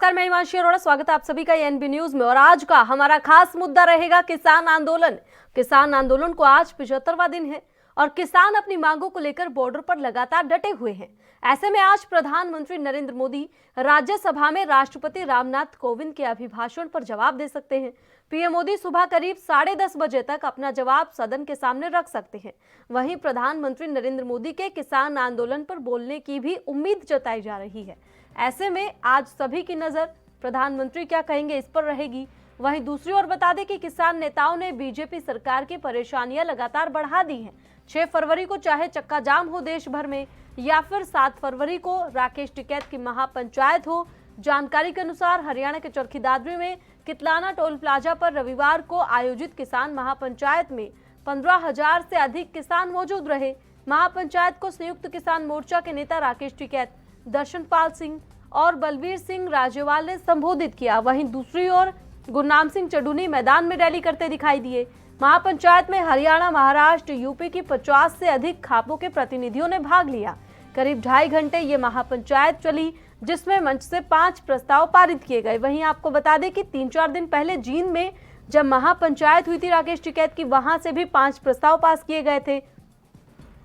नमस्कार, मैं हिमांशी अरोड़ा। स्वागत है आप सभी का एनबी न्यूज में। और आज का हमारा खास मुद्दा रहेगा किसान आंदोलन। किसान आंदोलन को आज 75वां दिन है और किसान अपनी मांगों को लेकर बॉर्डर पर लगातार डटे हुए हैं। ऐसे में आज प्रधानमंत्री नरेंद्र मोदी राज्यसभा में राष्ट्रपति रामनाथ कोविंद के अभिभाषण पर जवाब दे सकते हैं। पीएम मोदी सुबह करीब 10:30 बजे तक अपना जवाब सदन के सामने रख सकते हैं। वहीं प्रधानमंत्री नरेंद्र मोदी के किसान आंदोलन पर बोलने की भी उम्मीद जताई जा रही है। ऐसे में आज सभी की नजर प्रधानमंत्री क्या कहेंगे इस पर रहेगी। वहीं दूसरी ओर बता दें कि किसान नेताओं ने बीजेपी सरकार की परेशानियां लगातार बढ़ा दी हैं। 6 फरवरी को चाहे चक्का जाम हो देश भर में या फिर 7 फरवरी को राकेश टिकैत की महापंचायत हो। जानकारी के अनुसार हरियाणा के चरखी दादरी में कितलाना टोल प्लाजा पर रविवार को आयोजित किसान महापंचायत में 15,000 से अधिक किसान मौजूद रहे। महापंचायत को संयुक्त किसान मोर्चा के नेता राकेश टिकैत, दर्शनपाल सिंह और बलवीर सिंह राजेवाल ने संबोधित किया। वहीं दूसरी ओर गुरनाम सिंह चडूनी मैदान में रैली करते दिखाई दिए। महापंचायत में हरियाणा, महाराष्ट्र, यूपी की 50 से अधिक खापों के प्रतिनिधियों ने भाग लिया। करीब 2.5 घंटे ये महापंचायत चली, जिसमें मंच से 5 प्रस्ताव पारित किए गए। वहीं आपको बता दें कि 3-4 दिन पहले जींद में जब महापंचायत हुई थी राकेश टिकैत की, वहां से भी 5 प्रस्ताव पास किए गए थे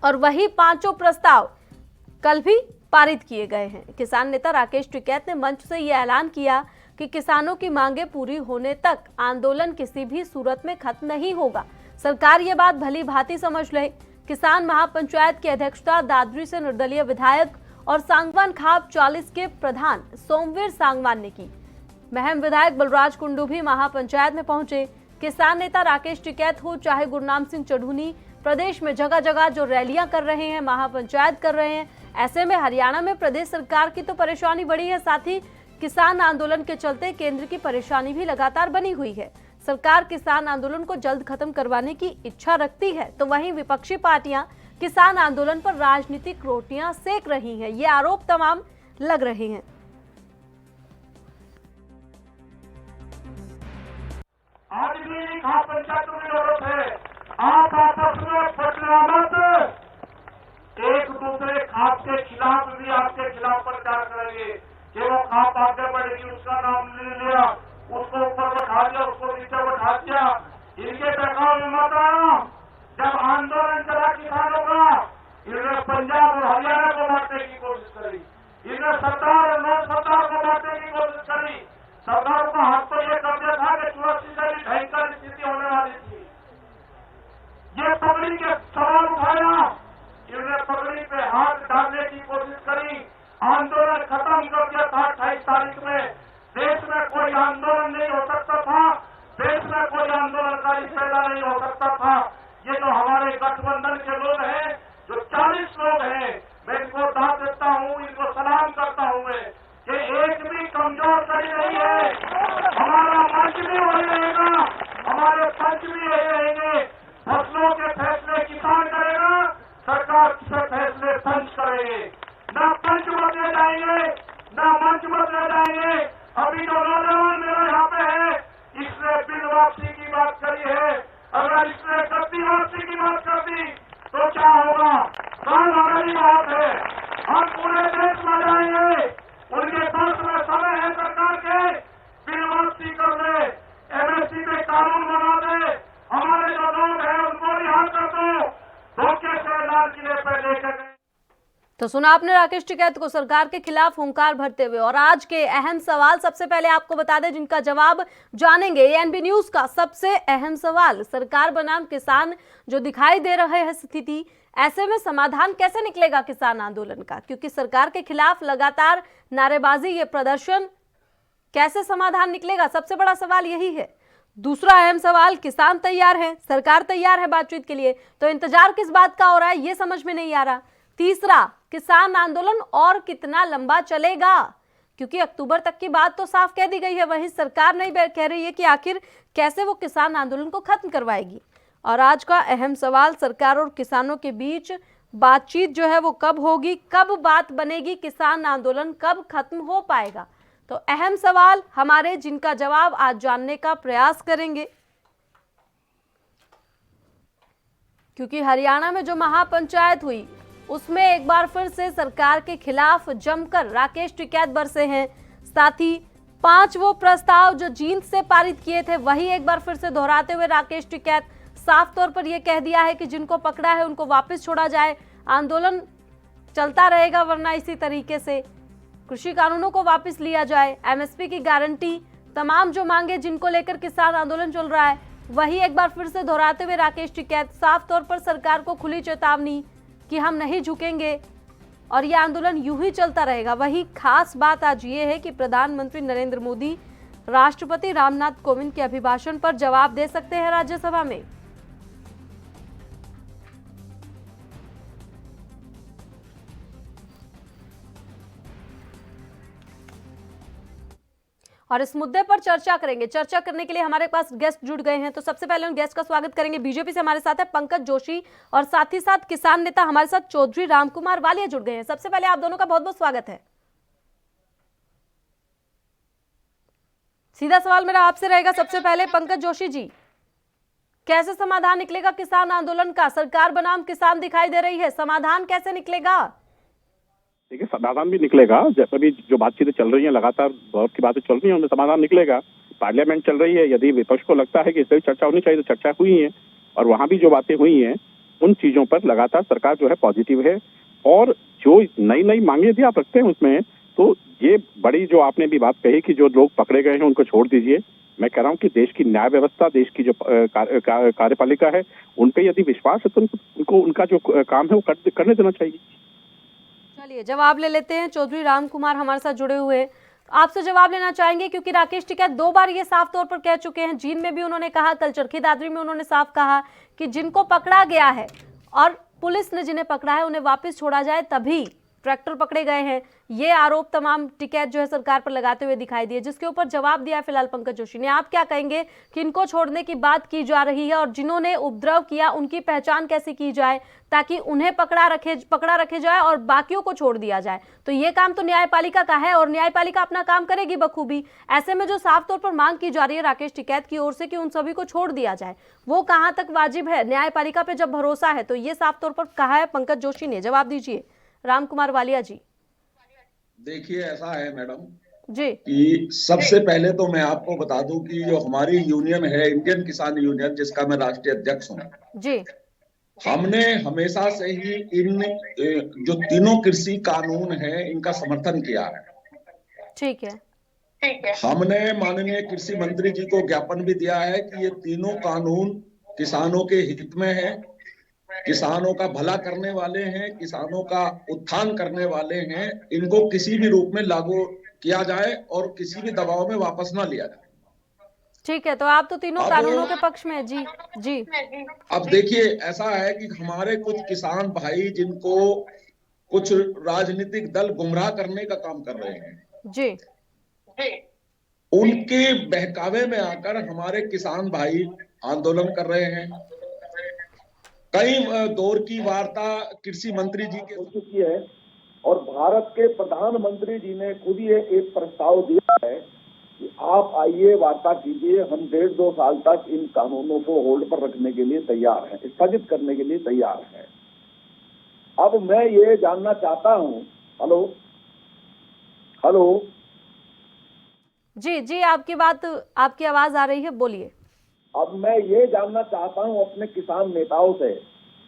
और वही 5 प्रस्ताव कल भी पारित किए गए हैं। किसान नेता राकेश टिकैत ने मंच से यह ऐलान किया कि किसानों की मांगे पूरी होने तक आंदोलन किसी भी सूरत में खत्म नहीं होगा। सरकार ये बात भली भांति समझ ले। किसान महापंचायत की अध्यक्षता दादरी से निर्दलीय विधायक और सांगवान खाप 40 के प्रधान सोमवीर सांगवान ने की। महम विधायक बलराज कुंडू भी महापंचायत में पहुंचे। किसान नेता राकेश टिकैत हो चाहे गुरनाम सिंह चढ़ूनी, प्रदेश में जगह जगह जो रैलियां कर रहे हैं, महापंचायत कर रहे हैं। ऐसे में हरियाणा में प्रदेश सरकार की तो परेशानी बढ़ी है, साथ ही किसान आंदोलन के चलते केंद्र की परेशानी भी लगातार बनी हुई है। सरकार किसान आंदोलन को जल्द खत्म करवाने की इच्छा रखती है, तो वहीं विपक्षी पार्टियां किसान आंदोलन पर राजनीतिक रोटियां सेक रही हैं। ये आरोप तमाम लग रहे हैं। आज भी पंचायतों की जरूरत है। आप आपस में फटना मत। एक दूसरे खाप के खिलाफ भी आपके खिलाफ प्रचार करेंगे कि वो खाप आगे बढ़ेगी, उसका नाम ले लिया, उसको ऊपर बैठा दिया, उसको नीचे बैठा दिया। इनके बहकाव में मत आना। जब आंदोलन चला किसानों का, इन्होंने पंजाब और हरियाणा को बांटने की कोशिश करी, इन्होंने सरदार और नौ सरदार को बांटने की कोशिश करी। सरदार का हाथ तो ये कब्जा था कि चुरस्ती से भी भयंकर स्थिति होने वाली थी। ये पगड़ी के सवाल उठाया, इन्होंने पगड़ी पे हाथ डालने की कोशिश करी। आंदोलन खत्म कर दिया था 28 तारीख में। देश में कोई आंदोलन नहीं हो सकता था, देश में कोई आंदोलनकारी पैदा नहीं हो सकता था। ये जो हमारे गठबंधन के लोग हैं, जो 40 लोग हैं, मैं इनको दाद देता हूँ, इनको सलाम करता हूँ मैं कि एक भी कमजोर कड़ी नहीं है। हमारा मंच भी वही रहेगा, हमारे पंच भी वही रहेंगे। फसलों के फैसले किसान करेगा, सरकार के फैसले पंच करेंगे। न पंच बदले जाएंगे, न मंच बदले जाएंगे। अभी जो नौजवान मेरे यहाँ पे है, इसने बिल वापसी की बात करी है। अगर इसने गद्दी वापसी की बात कर दी तो क्या होगा? कल हमारी बात है, हम पूरे देश में जाएंगे। उनके पास में समय है सरकार के, बिल वापसी कर दे, एमएसपी पे कानून बना दे। हमारे जो लोग हैं उनको रिहा कर दो। धोखे से लाल किले पर लेकर गए। तो सुना आपने राकेश टिकैत को सरकार के खिलाफ हुंकार भरते हुए। और आज के अहम सवाल सबसे पहले आपको बता दें, जिनका जवाब जानेंगे। एएनबी न्यूज का सबसे अहम सवाल, सरकार बनाम किसान जो दिखाई दे रहे हैं स्थिति, ऐसे में समाधान कैसे निकलेगा किसान आंदोलन का? क्योंकि सरकार के खिलाफ लगातार नारेबाजी, ये प्रदर्शन, कैसे समाधान निकलेगा? सबसे बड़ा सवाल यही है। दूसरा अहम सवाल, किसान तैयार है, सरकार तैयार है बातचीत के लिए, तो इंतजार किस बात का हो रहा है ये समझ में नहीं आ रहा। तीसरा, किसान आंदोलन और कितना लंबा चलेगा? क्योंकि अक्टूबर तक की बात तो साफ कह दी गई है, वहीं सरकार नहीं कह रही है कि आखिर कैसे वो किसान आंदोलन को खत्म करवाएगी। और आज का अहम सवाल, सरकार और किसानों के बीच बातचीत जो है वो कब होगी, कब बात बनेगी, किसान आंदोलन कब खत्म हो पाएगा? तो अहम सवाल हमारे, जिनका जवाब आज जानने का प्रयास करेंगे। क्योंकि हरियाणा में जो महापंचायत हुई उसमें एक बार फिर से सरकार के खिलाफ जमकर राकेश टिकैत बरसे हैं। साथ ही 5 वो प्रस्ताव जो जींद से पारित किए थे वही एक बार फिर से दोहराते हुए राकेश टिकैत साफ तौर पर यह कह दिया है कि जिनको पकड़ा है उनको वापस छोड़ा जाए, आंदोलन चलता रहेगा वरना इसी तरीके से कृषि कानूनों को वापस लिया जाए, एमएसपी की गारंटी, तमाम जो मांगे जिनको लेकर किसान आंदोलन चल रहा है वही एक बार फिर से दोहराते हुए राकेश टिकैत साफ तौर पर सरकार को खुली चेतावनी कि हम नहीं झुकेंगे और यह आंदोलन यूं ही चलता रहेगा। वही खास बात आज ये है कि प्रधानमंत्री नरेंद्र मोदी राष्ट्रपति रामनाथ कोविंद के अभिभाषण पर जवाब दे सकते हैं राज्यसभा में। और इस मुद्दे पर चर्चा करेंगे। चर्चा करने के लिए हमारे पास गेस्ट जुड़ गए हैं, तो सबसे पहले उन गेस्ट का स्वागत करेंगे। बीजेपी से हमारे साथ है पंकज जोशी और साथ ही साथ किसान नेता हमारे साथ चौधरी रामकुमार वालिया जुड़ गए हैं। सबसे पहले आप दोनों का बहुत बहुत स्वागत है। सीधा सवाल मेरा आपसे रहेगा सबसे पहले पंकज जोशी जी, कैसे समाधान निकलेगा किसान आंदोलन का? सरकार बनाम किसान दिखाई दे रही है, समाधान कैसे निकलेगा? देखिए, समाधान भी निकलेगा। जैसे भी जो बातचीतें चल रही हैं, लगातार बहुत की बातें चल रही हैं, उनमें समाधान निकलेगा। पार्लियामेंट चल रही है, यदि विपक्ष को लगता है कि इस पर चर्चा होनी चाहिए तो चर्चा हुई है, और वहां भी जो बातें हुई हैं उन चीजों पर लगातार सरकार जो है पॉजिटिव है। और जो नई नई मांगे यदि आप रखते हैं उसमें, तो ये बड़ी जो आपने भी बात कही कि जो लोग पकड़े गए हैं उनको छोड़ दीजिए। मैं कह रहा हूँ कि देश की न्याय व्यवस्था, देश की जो कार्यपालिका है, उन पे यदि विश्वास है तो उनको उनका जो काम है वो करने देना चाहिए। चलिए जवाब ले लेते हैं। चौधरी रामकुमार हमारे साथ जुड़े हुए हैं, आपसे जवाब लेना चाहेंगे क्योंकि राकेश टिकैत 2 बार ये साफ तौर पर कह चुके हैं। जींद में भी उन्होंने कहा, कल चरखी दादरी में उन्होंने साफ कहा कि जिनको पकड़ा गया है और पुलिस ने जिन्हें पकड़ा है उन्हें वापस छोड़ा जाए, तभी ट्रैक्टर पकड़े गए हैं। ये आरोप तमाम टिकैत जो है सरकार पर लगाते हुए दिखाई दिए, जिसके ऊपर जवाब दिया है फिलहाल पंकज जोशी ने। आप क्या कहेंगे कि इनको छोड़ने की बात की जा रही है और जिन्होंने उपद्रव किया उनकी पहचान कैसे की जाए ताकि उन्हें पकड़ा रखे जाए और बाकियों को छोड़ दिया जाए? तो ये काम तो न्यायपालिका का है और न्यायपालिका अपना काम करेगी बखूबी। ऐसे में जो साफ तौर पर मांग की जा रही है राकेश टिकैत की ओर से कि उन सभी को छोड़ दिया जाए, वो कहां तक वाजिब है? न्यायपालिका पे जब भरोसा है तो ये साफ तौर पर कहा है पंकज जोशी ने। जवाब दीजिए रामकुमार वालिया जी। देखिए, ऐसा है मैडम जी कि सबसे पहले तो मैं आपको बता दूं कि जो हमारी यूनियन है, इंडियन किसान यूनियन, जिसका मैं राष्ट्रीय अध्यक्ष हूं जी, हमने हमेशा से ही इन जो तीनों कृषि कानून है इनका समर्थन किया है। ठीक है। हमने माननीय कृषि मंत्री जी को ज्ञापन भी दिया है कि ये तीनों कानून किसानों के हित में है, किसानों का भला करने वाले हैं, किसानों का उत्थान करने वाले हैं। इनको किसी भी रूप में लागू किया जाए और किसी भी दबाव में वापस ना लिया जाए। ठीक है, तो आप तो तीनों कानूनों के पक्ष में। जी जी। अब देखिए, ऐसा है कि हमारे कुछ किसान भाई जिनको कुछ राजनीतिक दल गुमराह करने का काम कर रहे हैं जी, उनके बहकावे में आकर हमारे किसान भाई आंदोलन कर रहे हैं। कई दौर की वार्ता कृषि मंत्री जी के हो चुकी है और भारत के प्रधानमंत्री जी ने खुद ये एक प्रस्ताव दिया है कि आप आइए, वार्ता कीजिए, हम 1.5-2 साल तक इन कानूनों को होल्ड पर रखने के लिए तैयार हैं, स्थगित करने के लिए तैयार हैं। अब मैं ये जानना चाहता हूं, हेलो जी जी, आपकी आवाज आ रही है, बोलिए। अब मैं ये जानना चाहता हूं अपने किसान नेताओं से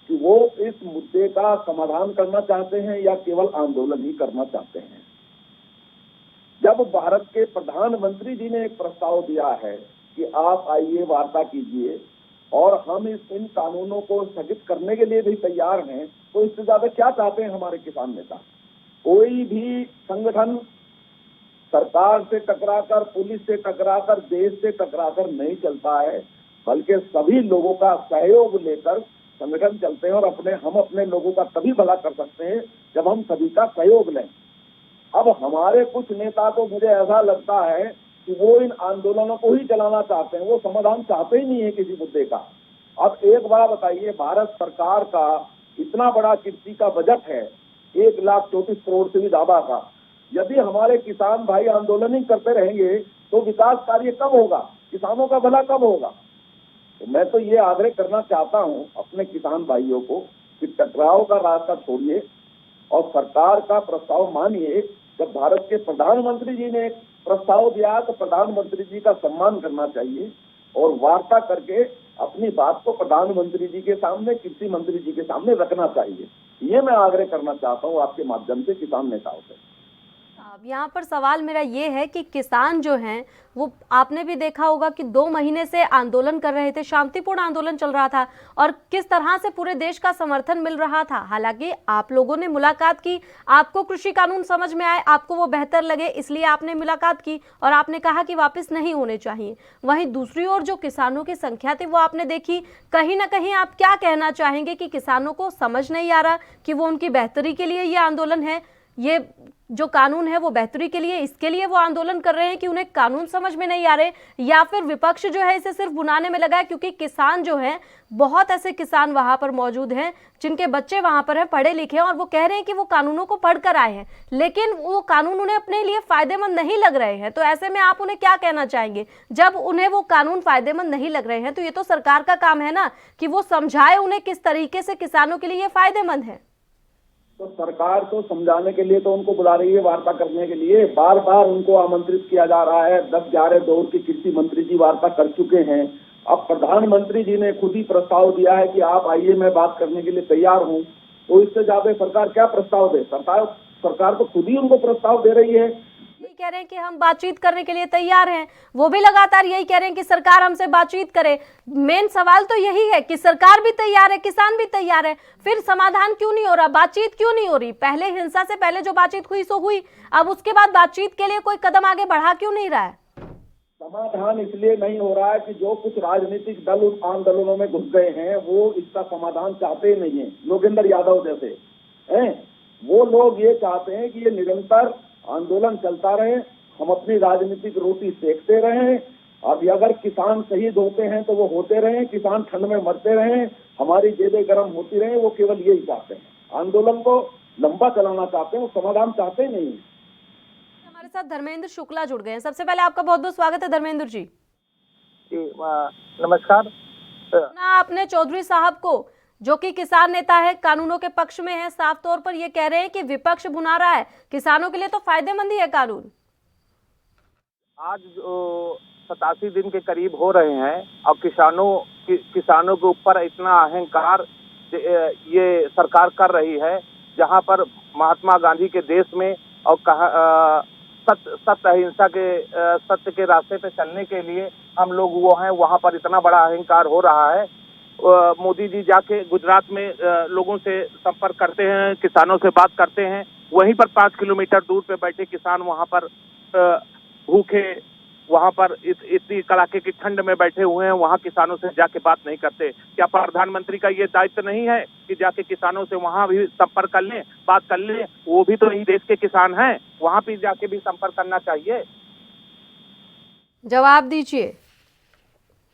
कि वो इस मुद्दे का समाधान करना चाहते हैं या केवल आंदोलन ही करना चाहते हैं। जब भारत के प्रधानमंत्री जी ने एक प्रस्ताव दिया है कि आप आइए, वार्ता कीजिए और हम इन कानूनों को स्थगित करने के लिए भी तैयार हैं, तो इससे ज्यादा क्या चाहते हैं हमारे किसान नेता? कोई भी संगठन सरकार से टकराकर, पुलिस से टकराकर, देश से टकराकर नहीं चलता है, बल्कि सभी लोगों का सहयोग लेकर संगठन चलते हैं और हम अपने लोगों का तभी भला कर सकते हैं जब हम सभी का सहयोग लें। अब हमारे कुछ नेता तो मुझे ऐसा लगता है कि वो इन आंदोलनों को ही चलाना चाहते हैं, वो समाधान चाहते ही नहीं है किसी मुद्दे का। अब एक बार बताइए, भारत सरकार का इतना बड़ा कृषि का बजट है, 1,34 करोड़ से भी ज्यादा का, यदि हमारे किसान भाई आंदोलन ही करते रहेंगे तो विकास कार्य कब होगा, किसानों का भला कब होगा? तो मैं तो ये आग्रह करना चाहता हूं अपने किसान भाइयों को कि टकराव का रास्ता छोड़िए और सरकार का प्रस्ताव मानिए। जब भारत के प्रधानमंत्री जी ने प्रस्ताव दिया तो प्रधानमंत्री जी का सम्मान करना चाहिए और वार्ता करके अपनी बात को प्रधानमंत्री जी के सामने, कृषि मंत्री जी के सामने रखना चाहिए। ये मैं आग्रह करना चाहता हूँ आपके माध्यम से किसान नेताओं से। अब यहाँ पर सवाल मेरा ये है कि किसान जो हैं वो आपने भी देखा होगा कि 2 महीने से आंदोलन कर रहे थे, शांतिपूर्ण आंदोलन चल रहा था और किस तरह से पूरे देश का समर्थन मिल रहा था। हालांकि आप लोगों ने मुलाकात की, आपको कृषि कानून समझ में आए, आपको वो बेहतर लगे, इसलिए आपने मुलाकात की और आपने कहा कि वापस नहीं होने चाहिए। वहीं दूसरी ओर जो किसानों की संख्या थी वो आपने देखी। कहीं ना कहीं आप क्या कहना चाहेंगे कि किसानों को समझ नहीं आ रहा कि वो उनकी बेहतरी के लिए ये आंदोलन है, ये जो कानून है वो बेहतरी के लिए, इसके लिए वो आंदोलन कर रहे हैं कि उन्हें कानून समझ में नहीं आ रहे, या फिर विपक्ष जो है इसे सिर्फ बुनाने में लगा है? क्योंकि किसान जो है, बहुत ऐसे किसान वहां पर मौजूद हैं जिनके बच्चे वहां पर हैं, पढ़े लिखे हैं, और वो कह रहे हैं कि वो कानूनों को पढ़कर आए हैं, लेकिन वो कानून उन्हें अपने लिए फायदेमंद नहीं लग रहे हैं। तो ऐसे में आप उन्हें क्या कहना चाहेंगे? जब उन्हें वो कानून फायदेमंद नहीं लग रहे हैं तो ये तो सरकार का काम है ना कि वो समझाए उन्हें किस तरीके से किसानों के लिए ये फायदेमंद है। तो सरकार को समझाने के लिए तो उनको बुला रही है वार्ता करने के लिए, बार बार उनको आमंत्रित किया जा रहा है। 10-11 दौर की कृषि मंत्री जी वार्ता कर चुके हैं। अब प्रधानमंत्री जी ने खुद ही प्रस्ताव दिया है कि आप आइए, मैं बात करने के लिए तैयार हूं। तो इससे ज्यादा सरकार क्या प्रस्ताव दे? सरकार तो खुद ही उनको प्रस्ताव दे रही है। यही कह रहे हैं कि हम बातचीत करने के लिए तैयार हैं, वो भी लगातार यही कह रहे हैं कि सरकार हमसे बातचीत करे। मेन सवाल तो यही है कि सरकार भी तैयार है, किसान भी तैयार है, फिर समाधान क्यों नहीं हो रहा, बातचीत क्यों नहीं हो रही? पहले हिंसा से पहले जो बातचीत हुई सो हुई, अब उसके बाद बातचीत के लिए कोई कदम आगे बढ़ा क्यों नहीं रहा है? समाधान इसलिए नहीं हो रहा है कि जो कुछ राजनीतिक दल उन आंदोलनों में घुस गए हैं वो इसका समाधान चाहते ही नहीं है। योगेंद्र यादव जैसे हैं, वो लोग ये चाहते हैं कि ये निरंतर आंदोलन चलता रहे, हम अपनी राजनीतिक रोटी सेकते रहें। अब अगर किसान शहीद होते हैं तो वो होते रहें, किसान ठंड में मरते रहें, हमारी जेबें गर्म होती रहें, वो केवल यही चाहते हैं। आंदोलन को लंबा चलाना चाहते हैं, वो समाधान चाहते नहीं। हमारे साथ धर्मेंद्र शुक्ला जुड़ गए हैं। सबसे पहले आपका बहुत बहुत स्वागत है धर्मेंद्र जी। नमस्कार। ना आपने चौधरी साहब को, जो कि किसान नेता है, कानूनों के पक्ष में है, साफ तौर पर ये कह रहे हैं कि विपक्ष बुना रहा है, किसानों के लिए तो फायदेमंद ही है कानून। आज 87 दिन के करीब हो रहे हैं और किसानों के ऊपर इतना अहंकार ये सरकार कर रही है, जहां पर महात्मा गांधी के देश में और सत्य अहिंसा के सत्य के रास्ते पे चलने के लिए हम लोग वो हैं, वहां पर इतना बड़ा अहंकार हो रहा है। मोदी जी जाके गुजरात में लोगों से संपर्क करते हैं, किसानों से बात करते हैं, वहीं पर 5 किलोमीटर दूर पे बैठे किसान वहां पर भूखे, वहां पर इतनी कड़ाके की ठंड में बैठे हुए हैं, वहां किसानों से जाके बात नहीं करते। क्या प्रधानमंत्री का ये दायित्व नहीं है कि जाके किसानों से वहां भी संपर्क कर लें, बात कर लें? वो भी तो यही देश के किसान हैं, वहां भी जाके भी संपर्क करना चाहिए। जवाब दीजिए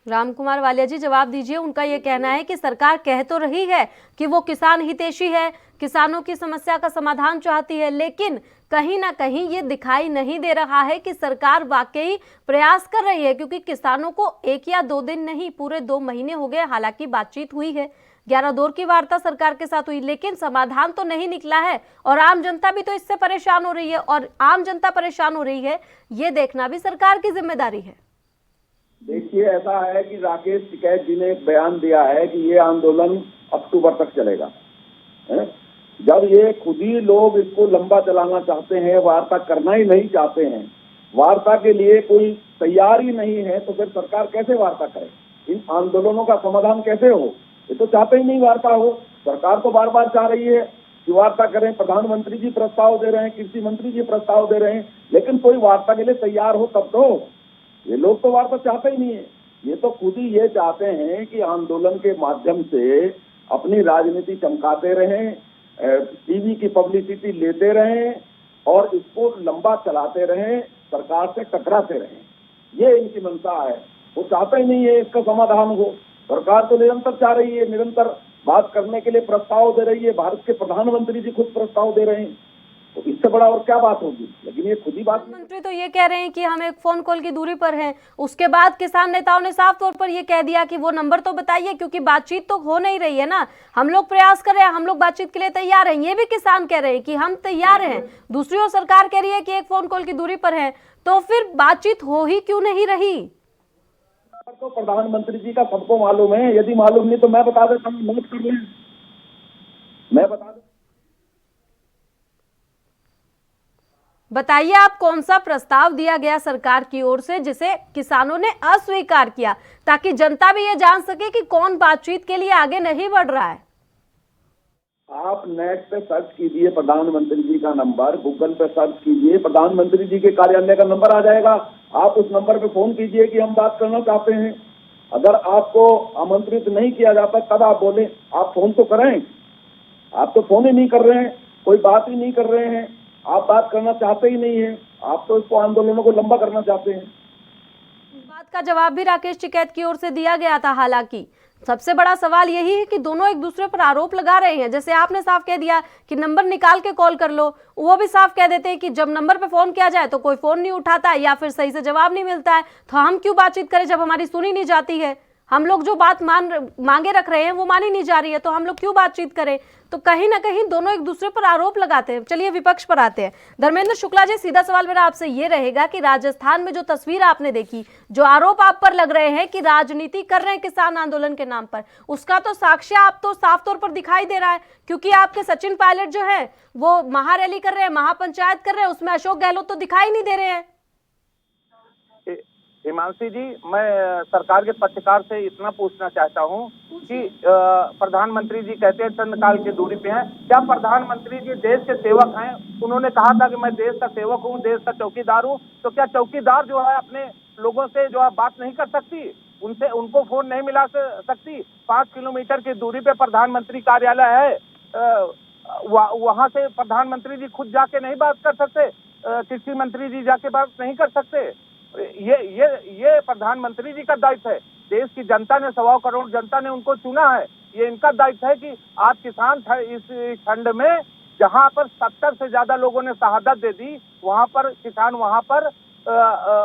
राम कुमार वालिया जी, जवाब दीजिए। उनका ये कहना है कि सरकार कह तो रही है कि वो किसान हितैषी है, किसानों की समस्या का समाधान चाहती है, लेकिन कहीं ना कहीं ये दिखाई नहीं दे रहा है कि सरकार वाकई प्रयास कर रही है, क्योंकि किसानों को 1 या 2 दिन नहीं, पूरे 2 महीने हो गए। हालांकि बातचीत हुई है, 11 दौर की वार्ता सरकार के साथ हुई, लेकिन समाधान तो नहीं निकला है और आम जनता भी तो इससे परेशान हो रही है, और आम जनता परेशान हो रही है, ये देखना भी सरकार की जिम्मेदारी है। देखिए, ऐसा है कि राकेश टिकैत जी ने एक बयान दिया है कि ये आंदोलन अक्टूबर तक चलेगा। जब ये खुद ही लोग इसको लंबा चलाना चाहते हैं, वार्ता करना ही नहीं चाहते हैं, वार्ता के लिए कोई तैयार ही नहीं है, तो फिर सरकार कैसे वार्ता करे? इन आंदोलनों का समाधान कैसे हो? ये तो चाहते ही नहीं वार्ता हो। सरकार तो बार बार चाह रही है कि वार्ता करें, प्रधानमंत्री जी प्रस्ताव दे रहे हैं, कृषि मंत्री जी प्रस्ताव दे रहे हैं, लेकिन कोई वार्ता के लिए तैयार हो तब तो। ये लोग तो वार्ता चाहते ही नहीं है, ये तो खुद ही ये चाहते हैं कि आंदोलन के माध्यम से अपनी राजनीति चमकाते रहें, टीवी की पब्लिसिटी लेते रहें और इसको लंबा चलाते रहें, सरकार से टकराते रहें। ये इनकी मंशा है। वो चाहते ही नहीं है इसका समाधान हो। सरकार तो निरंतर चाह रही है, निरंतर बात करने के लिए प्रस्ताव दे रही है, भारत के प्रधानमंत्री जी खुद प्रस्ताव दे रहे हैं, तो इससे बड़ा और क्या बात होगी? लेकिन ये खुद ही बात। मंत्री तो ये कह रहे हैं कि हम एक फोन कॉल की दूरी पर हैं। उसके बाद किसान नेताओं ने साफ तौर पर ये कह दिया कि वो नंबर तो बताइए, क्योंकि बातचीत तो हो नहीं रही है ना। हम लोग प्रयास कर रहे हैं, हम लोग बातचीत के लिए तैयार हैं। ये भी किसान कह रहे हैं कि हम तैयार हैं। दूसरी ओर सरकार कह रही है कि एक फोन कॉल की दूरी पर है। तो फिर बातचीत हो ही क्यों नहीं रही? तो प्रधानमंत्री जी का सबको मालूम है, यदि मालूम नहीं तो मैं बता देता हूँ, नोट कर लें, मैं बता देता। बताइए आप कौन सा प्रस्ताव दिया गया सरकार की ओर से जिसे किसानों ने अस्वीकार किया, ताकि जनता भी ये जान सके कि कौन बातचीत के लिए आगे नहीं बढ़ रहा है। आप नेट पे सर्च कीजिए प्रधानमंत्री जी का नंबर, गूगल पे सर्च कीजिए, प्रधानमंत्री जी के कार्यालय का नंबर आ जाएगा। आप उस नंबर पे फोन कीजिए कि हम बात करना चाहते हैं। अगर आपको आमंत्रित नहीं किया जाता तब आप बोले, आप फोन तो करें। आप तो फोन ही नहीं कर रहे हैं, कोई बात ही नहीं कर रहे हैं, आप बात करना चाहते ही नहीं है, आप तो इसको आंदोलनों को लंबा करना चाहते हैं। इस बात का जवाब भी राकेश टिकैत की ओर से दिया गया था। हालांकि सबसे बड़ा सवाल यही है कि दोनों एक दूसरे पर आरोप लगा रहे हैं। जैसे आपने साफ कह दिया कि नंबर निकाल के कॉल कर लो, वो भी साफ कह देते हैं कि जब नंबर पे फोन किया जाए तो कोई फोन नहीं उठाता या फिर सही से जवाब नहीं मिलता है, तो हम क्यों बातचीत करें जब हमारी सुनी नहीं जाती है। हम लोग जो बात मांगे रख रहे हैं वो मानी नहीं जा रही है, तो हम लोग क्यों बातचीत करें। तो कहीं ना कहीं दोनों एक दूसरे पर आरोप लगाते हैं। चलिए विपक्ष पर आते हैं। धर्मेंद्र शुक्ला जी, सीधा सवाल मेरा आपसे ये रहेगा कि राजस्थान में जो तस्वीर आपने देखी, जो आरोप आप पर लग रहे हैं कि राजनीति कर रहे हैं किसान आंदोलन के नाम पर, उसका तो साक्ष्य आप तो साफ तौर पर दिखाई दे रहा है, क्योंकि आपके सचिन पायलट जो है वो महारैली कर रहे हैं, महापंचायत कर रहे हैं, उसमें अशोक गहलोत तो दिखाई नहीं दे रहे हैं। हिमांशी जी, मैं सरकार के पत्रकार से इतना पूछना चाहता हूं कि प्रधानमंत्री जी कहते हैं चंद काल की दूरी पे हैं, क्या प्रधानमंत्री जी देश के सेवक हैं? उन्होंने कहा था कि मैं देश का सेवक हूं, देश का चौकीदार हूं, तो क्या चौकीदार जो है अपने लोगों से जो है बात नहीं कर सकती? उनसे उनको फोन नहीं मिला सकती? 5 किलोमीटर की दूरी पे प्रधानमंत्री कार्यालय है, वहां से प्रधानमंत्री जी खुद जाके नहीं बात कर सकते? कृषि मंत्री जी जाके बात नहीं कर सकते? ये प्रधानमंत्री जी का दायित्व है। देश की जनता ने 1.25 करोड़ जनता ने उनको चुना है, ये इनका दायित्व है कि आज किसान इस खंड में जहां पर 70 से ज्यादा लोगों ने शहादत दे दी, वहां पर किसान वहां पर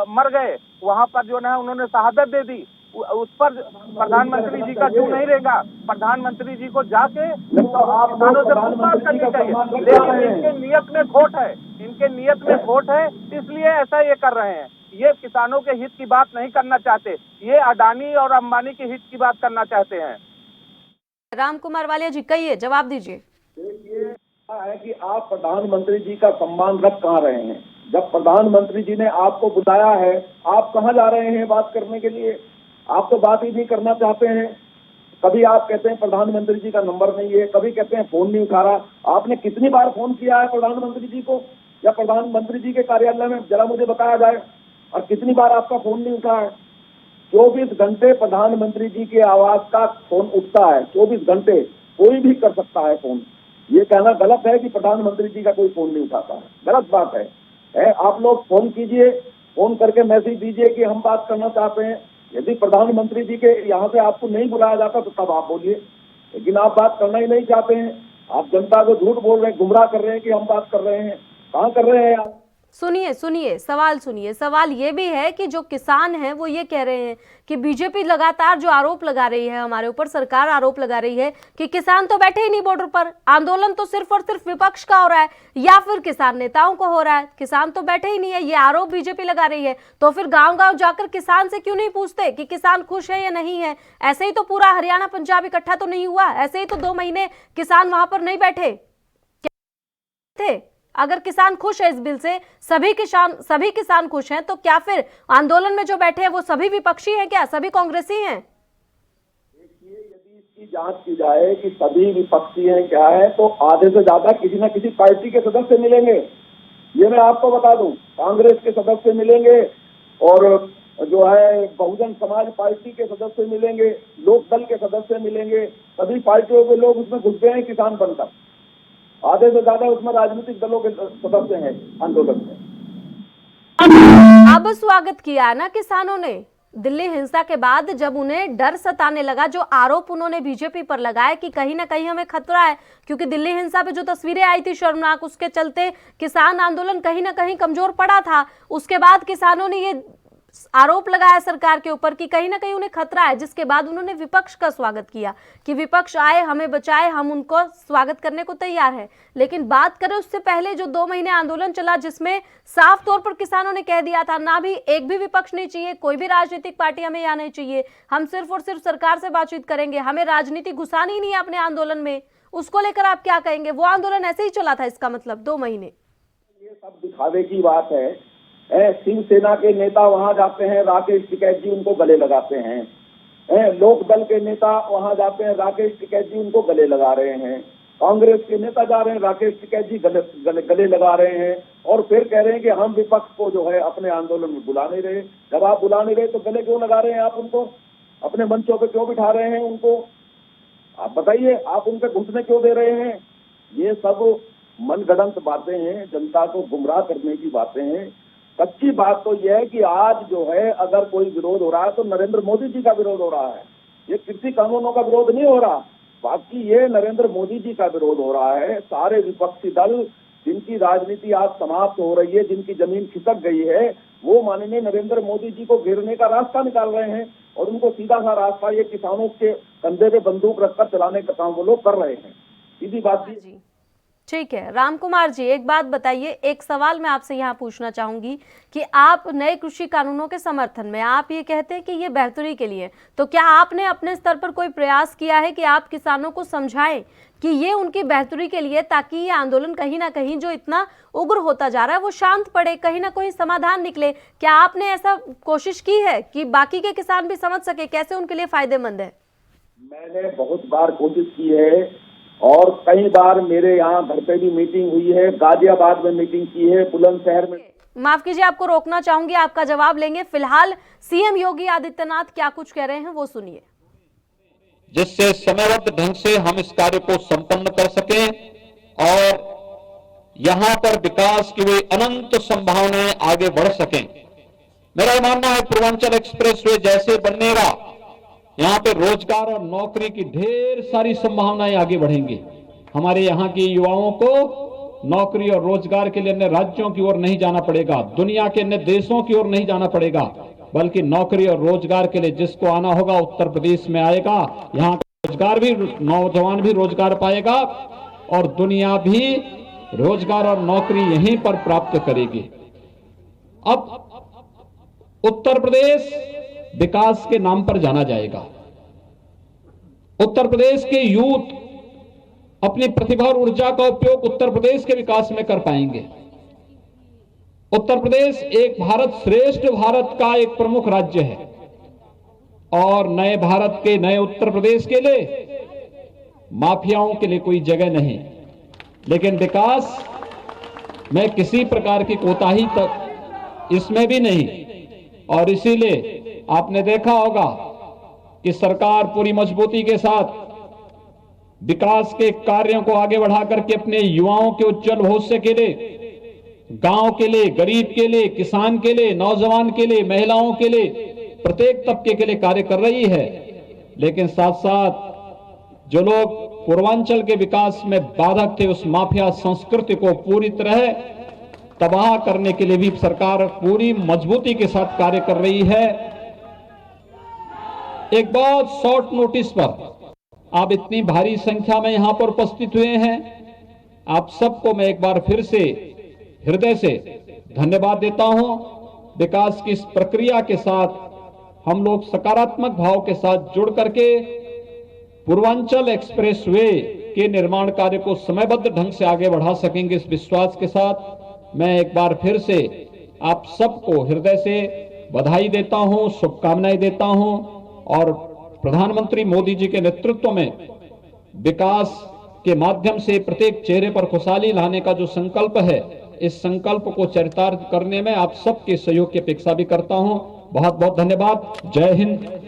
मर गए, वहां पर जो है उन्होंने शहादत दे दी, उस पर प्रधानमंत्री जी का क्यों नहीं रहेगा? प्रधानमंत्री जी को जाके किसानों से बात करनी चाहिए, लेकिन इनके नियत में खोट है, इनके नियत में खोट है, इसलिए ऐसा ये कर रहे हैं। ये किसानों के हित की बात नहीं करना चाहते, ये अडानी और अंबानी के हित की बात करना चाहते हैं। राम कुमार वालिया जी, कहिए, जवाब दीजिए। देखिए, है कि आप प्रधानमंत्री जी का सम्मान रख कहाँ रहे हैं? जब प्रधानमंत्री जी ने आपको बुलाया है, आप कहाँ जा रहे हैं बात करने के लिए? आप तो बात ही नहीं करना चाहते हैं। कभी आप कहते हैं प्रधानमंत्री जी का नंबर नहीं है, कभी कहते हैं फोन नहीं उठा रहा। आपने कितनी बार फोन किया है प्रधानमंत्री जी को या प्रधानमंत्री जी के कार्यालय में, जरा मुझे बताया जाए। और कितनी बार आपका फोन नहीं उठा है? 24 घंटे प्रधानमंत्री जी के आवास का फोन उठता है, 24 घंटे कोई भी कर सकता है फोन। ये कहना गलत है कि प्रधानमंत्री जी का कोई फोन नहीं उठाता है, गलत बात है। आप लोग फोन कीजिए, फोन करके मैसेज दीजिए कि हम बात करना चाहते हैं। यदि प्रधानमंत्री जी के यहाँ से आपको नहीं बुलाया जाता तो तब आप बोलिए, लेकिन आप बात करना ही नहीं चाहते हैं। आप जनता को झूठ बोल रहे हैं, गुमराह कर रहे हैं कि हम बात कर रहे हैं। कहाँ कर रहे हैं आप? सुनिए सवाल सुनिए। सवाल ये भी है कि जो किसान हैं वो ये कह रहे हैं कि बीजेपी लगातार जो आरोप लगा रही है हमारे ऊपर, सरकार आरोप लगा रही है कि किसान तो बैठे ही नहीं बॉर्डर पर, आंदोलन तो सिर्फ और सिर्फ विपक्ष का हो रहा है या फिर किसान नेताओं को हो रहा है, किसान तो बैठे ही नहीं है। ये आरोप बीजेपी लगा रही है। तो फिर गांव-गांव जाकर किसान से क्यों नहीं पूछते कि किसान खुश है या नहीं है? ऐसे ही तो पूरा हरियाणा पंजाब इकट्ठा तो नहीं हुआ, ऐसे ही तो 2 महीने किसान वहां पर नहीं बैठे थे। अगर किसान खुश है इस बिल से, सभी किसान खुश हैं, तो क्या फिर आंदोलन में जो बैठे हैं वो सभी विपक्षी हैं क्या? सभी कांग्रेसी हैं? देखिए, यदि इसकी जांच की जाए कि सभी विपक्षी हैं क्या है, तो आधे से ज्यादा किसी न किसी पार्टी के सदस्य मिलेंगे। ये मैं आपको बता दूं, कांग्रेस के सदस्य मिलेंगे और जो है बहुजन समाज पार्टी के सदस्य मिलेंगे, लोक दल के सदस्य मिलेंगे। सभी पार्टियों के लोग उसमें घुस गए हैं किसान बनकर। आधे से ज्यादा उसमें राजनीतिक दलों के सदस्य हैं आंदोलन में। अब स्वागत किया ना किसानों ने दिल्ली हिंसा के बाद, जब उन्हें डर सताने लगा, जो आरोप उन्होंने बीजेपी पर लगाए कि कहीं ना कहीं हमें खतरा है, क्योंकि दिल्ली हिंसा पे जो तस्वीरें आई थी शर्मनाक, उसके चलते किसान आंदोलन कहीं ना कहीं कमजोर पड़ा था। उसके बाद किसानों ने ये आरोप लगाया सरकार के ऊपर कि कहीं ना कहीं उन्हें खतरा है, जिसके बाद उन्होंने विपक्ष का स्वागत किया कि विपक्ष आए, हमें बचाए, हम उनको स्वागत करने को तैयार है। लेकिन बात करें उससे पहले जो 2 महीने आंदोलन चला, जिसमें साफ तौर पर किसानों ने कह दिया था ना भी एक भी विपक्ष नहीं चाहिए, कोई भी राजनीतिक पार्टी हमें यहाँ नहीं चाहिए, हम सिर्फ और सिर्फ सरकार से बातचीत करेंगे, हमें राजनीति घुसानी ही नहीं है अपने आंदोलन में, उसको लेकर आप क्या कहेंगे? वो आंदोलन ऐसे ही चला था, इसका मतलब 2 महीने। ये सब दिखावे की बात है। शिवसेना के नेता वहां जाते हैं, राकेश टिकैत जी उनको गले लगाते हैं। लोक दल के नेता वहां जाते हैं, राकेश टिकैत जी उनको गले लगा रहे हैं। कांग्रेस के नेता जा रहे हैं, राकेश टिकैत जी गले लगा रहे हैं और फिर कह रहे हैं कि हम विपक्ष को जो है अपने आंदोलन में बुला नहीं रहे। जब आप बुला नहीं रहे तो गले क्यों लगा रहे हैं? आप उनको अपने मंचों पे क्यों बिठा रहे हैं? उनको आप बताइए, आप उन पे घुसने क्यों दे रहे हैं? ये सब मनगढ़ंत बातें हैं, जनता को गुमराह करने की बातें हैं। सच्ची बात तो यह है कि आज जो है अगर कोई विरोध हो रहा है तो नरेंद्र मोदी जी का विरोध हो रहा है, ये कृषि कानूनों का विरोध नहीं हो रहा। बाकी ये नरेंद्र मोदी जी का विरोध हो रहा है। सारे विपक्षी दल जिनकी राजनीति आज समाप्त हो रही है, जिनकी जमीन खिसक गई है, वो माननीय नरेंद्र मोदी जी को घेरने का रास्ता निकाल रहे हैं और उनको सीधा सा रास्ता ये किसानों के कंधे पे बंदूक रखकर चलाने का काम वो लोग कर रहे हैं। सीधी बात जी, ठीक है। राम कुमार जी, एक बात बताइए, एक सवाल मैं आपसे यहाँ पूछना चाहूंगी कि आप नए कृषि कानूनों के समर्थन में, आप ये कहते हैं कि ये बेहतरी के लिए, तो क्या आपने अपने स्तर पर कोई प्रयास किया है कि आप किसानों को समझाएं कि ये उनकी बेहतरी के लिए, ताकि ये आंदोलन कहीं ना कहीं जो इतना उग्र होता जा रहा है वो शांत पड़े, कहीं ना कहीं समाधान निकले? क्या आपने ऐसा कोशिश की है कि बाकी के किसान भी समझ सके कैसे उनके लिए फायदेमंद है? मैंने बहुत बार कोशिश की है और कई बार मेरे यहाँ घर पे भी मीटिंग हुई है, गाजियाबाद में मीटिंग की है, बुलंदशहर में। माफ कीजिए, आपको रोकना चाहूंगी, आपका जवाब लेंगे। फिलहाल सीएम योगी आदित्यनाथ क्या कुछ कह रहे हैं वो सुनिए। जिससे समयबद्ध ढंग से हम इस कार्य को संपन्न कर सकें और यहां पर विकास की हुई अनंत संभावनाएं आगे बढ़ सकें। मेरा यह मानना है पूर्वांचल एक्सप्रेसवे जैसे बनेगा, यहां पे रोजगार और नौकरी की ढेर सारी संभावनाएं आगे बढ़ेंगी। हमारे यहां के युवाओं को नौकरी और रोजगार के लिए अन्य राज्यों की ओर नहीं जाना पड़ेगा, दुनिया के अन्य देशों की ओर नहीं जाना पड़ेगा, बल्कि नौकरी और रोजगार के लिए जिसको आना होगा उत्तर प्रदेश में आएगा। यहाँ रोजगार भी, नौजवान भी रोजगार पाएगा और दुनिया भी रोजगार और नौकरी यहीं पर प्राप्त करेगी। अब उत्तर प्रदेश विकास के नाम पर जाना जाएगा। उत्तर प्रदेश के यूथ अपनी प्रतिभा और ऊर्जा का उपयोग उत्तर प्रदेश के विकास में कर पाएंगे। उत्तर प्रदेश एक भारत श्रेष्ठ भारत का एक प्रमुख राज्य है और नए भारत के, नए उत्तर प्रदेश के लिए माफियाओं के लिए कोई जगह नहीं, लेकिन विकास में किसी प्रकार की कोताही तक इसमें भी नहीं। और इसीलिए आपने देखा होगा कि सरकार पूरी मजबूती के साथ विकास के कार्यों को आगे बढ़ा करके अपने युवाओं के उज्जवल भविष्य के लिए, गांव के लिए, गरीब के लिए, किसान के लिए, नौजवान के लिए, महिलाओं के लिए, प्रत्येक तबके के लिए कार्य कर रही है। लेकिन साथ साथ जो लोग पूर्वांचल के विकास में बाधक थे, उस माफिया संस्कृति को पूरी तरह तबाह करने के लिए भी सरकार पूरी मजबूती के साथ कार्य कर रही है। एक बहुत शॉर्ट नोटिस पर आप इतनी भारी संख्या में यहां पर उपस्थित हुए हैं, आप सबको मैं एक बार फिर से हृदय से धन्यवाद देता हूं। विकास की इस प्रक्रिया के साथ हम लोग सकारात्मक भाव के साथ जुड़ करके पूर्वांचल एक्सप्रेसवे के निर्माण कार्य को समयबद्ध ढंग से आगे बढ़ा सकेंगे, इस विश्वास के साथ मैं एक बार फिर से आप सबको हृदय से बधाई देता हूं, शुभकामनाएं देता हूं और प्रधानमंत्री मोदी जी के नेतृत्व में विकास के माध्यम से प्रत्येक चेहरे पर खुशहाली लाने का जो संकल्प है, इस संकल्प को चरितार्थ करने में आप सबके सहयोग की अपेक्षा भी करता हूं। बहुत बहुत धन्यवाद। जय हिंद।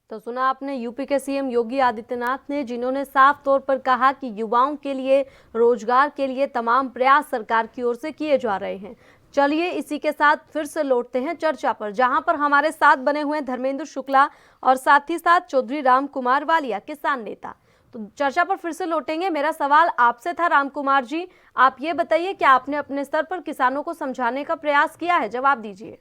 तो सुना आपने यूपी के सीएम योगी आदित्यनाथ ने, जिन्होंने साफ तौर पर कहा कि युवाओं के लिए, रोजगार के लिए तमाम प्रयास सरकार की ओर से किए जा रहे हैं। चलिए इसी के साथ फिर से लौटते हैं चर्चा पर, जहां पर हमारे साथ बने हुए हैं धर्मेंद्र शुक्ला और साथ ही साथ चौधरी राम कुमार वालिया, किसान नेता। तो चर्चा पर फिर से लौटेंगे। मेरा सवाल आपसे था राम कुमार जी, आप ये बताइए कि आपने अपने स्तर पर किसानों को समझाने का प्रयास किया है? जवाब दीजिए।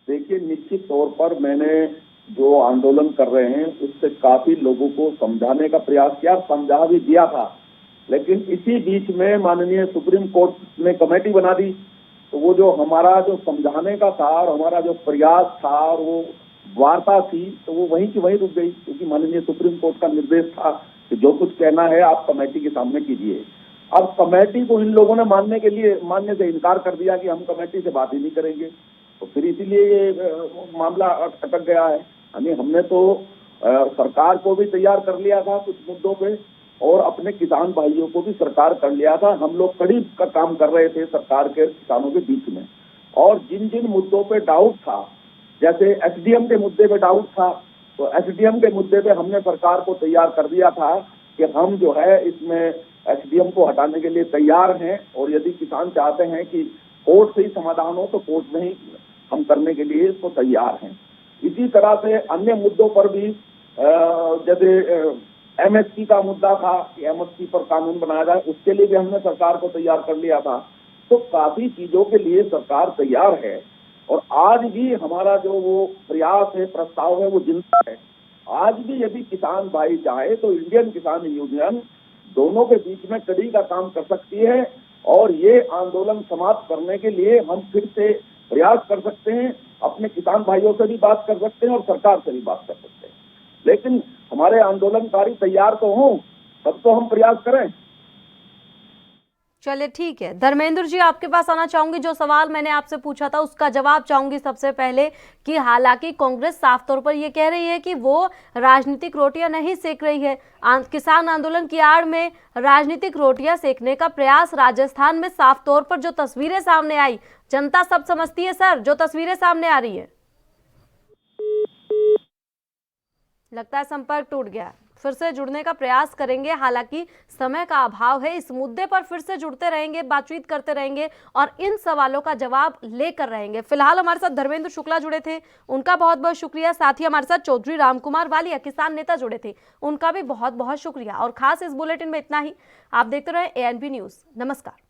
देखिए, निश्चित तौर पर मैंने जो आंदोलन कर रहे हैं उससे काफी लोगों को समझाने का प्रयास किया, समझा भी दिया था। लेकिन इसी बीच में माननीय सुप्रीम कोर्ट ने कमेटी बना दी, तो वो जो हमारा जो समझाने का था और हमारा जो प्रयास था और वो वार्ता थी, तो वो वहीं की वहीं रुक गई, क्योंकि माननीय सुप्रीम कोर्ट का निर्देश था कि जो कुछ कहना है आप कमेटी के सामने कीजिए। अब कमेटी को इन लोगों ने मानने से इनकार कर दिया कि हम कमेटी से बात ही नहीं करेंगे, तो फिर इसीलिए ये मामला अटक गया है। हमने तो सरकार को भी तैयार कर लिया था कुछ मुद्दों पे, और अपने किसान भाइयों को भी सरकार कर लिया था। हम लोग कड़ी का काम कर रहे थे सरकार के किसानों के बीच में, और जिन जिन मुद्दों पे डाउट था, जैसे एसडीएम के मुद्दे पे डाउट था, तो एसडीएम के मुद्दे पे हमने सरकार को तैयार कर दिया था कि हम जो है इसमें एसडीएम को हटाने के लिए तैयार हैं, और यदि किसान चाहते हैं कि कोर्ट से ही समाधान हो तो कोर्ट में ही हम करने के लिए इसको तैयार हैं। इसी तरह से अन्य मुद्दों पर भी जैसे एमएसपी का मुद्दा था कि एमएसपी पर कानून बनाया जाए, उसके लिए भी हमने सरकार को तैयार कर लिया था। तो काफी चीजों के लिए सरकार तैयार है, और आज भी हमारा जो वो प्रयास है, प्रस्ताव है, वो जिंदा है। आज भी यदि किसान भाई चाहे तो इंडियन किसान यूनियन दोनों के बीच में कड़ी का काम कर सकती है, और ये आंदोलन समाप्त करने के लिए हम फिर से प्रयास कर सकते हैं। अपने किसान भाइयों से भी बात कर सकते हैं और सरकार से भी बात कर सकते हैं, लेकिन हमारे आंदोलनकारी तैयार तो हों, तब तो हम प्रयास करें। चलिए ठीक है, धर्मेंद्र जी आपके पास आना चाहूंगी। जो सवाल मैंने आपसे पूछा था उसका जवाब चाहूंगी सबसे पहले, कि हालांकि कांग्रेस साफ तौर पर ये कह रही है कि वो राजनीतिक रोटियां नहीं सेक रही है। किसान आंदोलन की आड़ में राजनीतिक रोटियां सेकने का प्रयास राजस्थान में साफ तौर पर जो तस्वीरें सामने आई, जनता सब समझती है सर, जो तस्वीरें सामने आ रही है। लगता है संपर्क टूट गया। फिर से जुड़ने का प्रयास करेंगे, हालांकि समय का अभाव है। इस मुद्दे पर फिर से जुड़ते रहेंगे, बातचीत करते रहेंगे और इन सवालों का जवाब लेकर रहेंगे। फिलहाल हमारे साथ धर्मेंद्र शुक्ला जुड़े थे, उनका बहुत बहुत शुक्रिया। साथ ही हमारे साथ चौधरी राम कुमार वालिया, किसान नेता जुड़े थे, उनका भी बहुत बहुत शुक्रिया। और खास इस बुलेटिन में इतना ही। आप देखते रहे ANB न्यूज। नमस्कार।